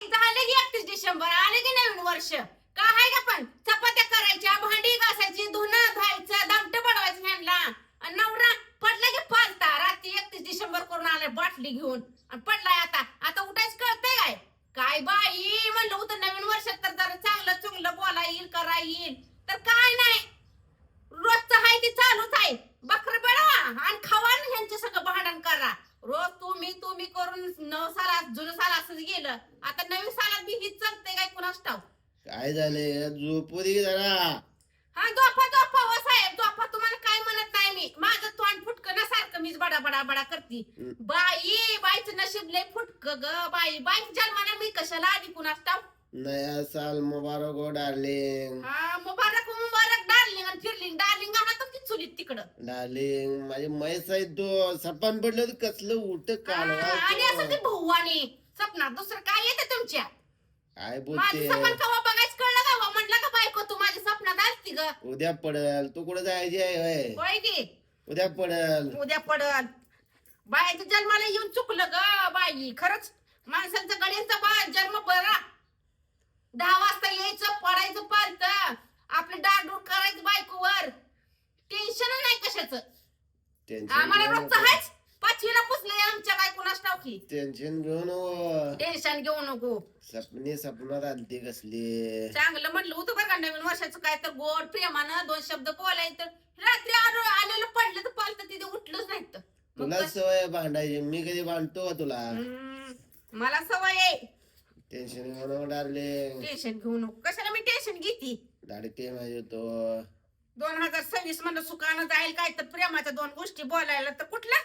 झाले की 31 डिसेंबर आले की नवीन वर्ष. काय आहे का पण चपात्या करायच्या, भांडी घासायची, धुणं धुवायचं, दामटे बनवायचं ह्यांना. आणि नवरा पडला की पालता रात्री 31 डिसेंबर करून आलाय बाटली घेऊन आणि पडलाय. आता आता उठायच कळतंय काय? काय बाई म्हणलं होतं नवीन वर्षात तर जरा चांगलं चुंगलं बोला येईल करा येईल, तर काय नाही. रोजचं आहे ते चालूच आहे. बकर बेळा आणि खावा आणि ह्यांचे सगळं भांडण करा. रोज तुम्ही तुम्ही करून 9 सालात जुनं साल असंच गेलं. आता नवीन सालात बी हीच चालतंय काय कुणास ठाऊक. काय झाले झोपू दे जरा. हा झोपा झोपा हो साहेब झोपा. तुम्हाला काय म्हणत नाही मी. माझं तोंड फुटकं ना सारखं मीच बडा बडा बडा करती. बाई बाईचं नशीब लय फुटकं ग बाई. बाई जन्माला मी कशाला आली कुणास ठाऊक. नया साल मुबारक हो डार्लिंग. हा मुबारक मुबारक डार्लिंग आणि फिरलिंग. डार्लिंग आहा तुमची चुलीत तिकडं. डार्लिंग माझी म्हैस आहे तो सपान पडलं तर कसलं उठ कालवा आणि असं ते भाऊ आणि सपना दुसरं काय येतं तुमच्या. काय माझं बोलते. सपन कवा बघायचं कळलं का वा? म्हणलं का बायको तू माझ्या सपनात आलती ग. उद्या पडल तू कुठे जायची आहे होय? होय की उद्या पडल. उद्या पडल. बायाच्या जन्माला येऊन चुकलं ग बाई. खरंच माणसांचा गड्यांचा बा जन्म बरा. 10 वाजता यायचं पडायचं पालत आपलं डागडूग करायचं बायकोवर. टेन्शन नाही कशाचं. आम्हाला रोजचं आहेच. 5वीला पुसलंय आमच्या काय कुणास ठाऊकी. टेन्शन घेऊ नको. टेन्शन घेऊ नको. सपने सपनात आलती कसली. चांगलं म्हटलं होतं बरं का नवीन वर्षाचं काय तर गोड प्रेमानं 2 शब्द बोलायचं. रात्री आलेलं पडलं तर पालत तिथे उठलंच नाही तर मग तुला सवय भांडायची मी कधी भांडतो का तुला. मला सवय आहे. टेन्शन घेऊ नको डार्लिंग. टेन्शन घेऊ नको. कशाला मी टेन्शन घेती. दाढी ते माझी तो 2026 म्हणलं सुखानं जाईल काय तर प्रेमाच्या 2 गोष्टी बोलायला तर कुठल्या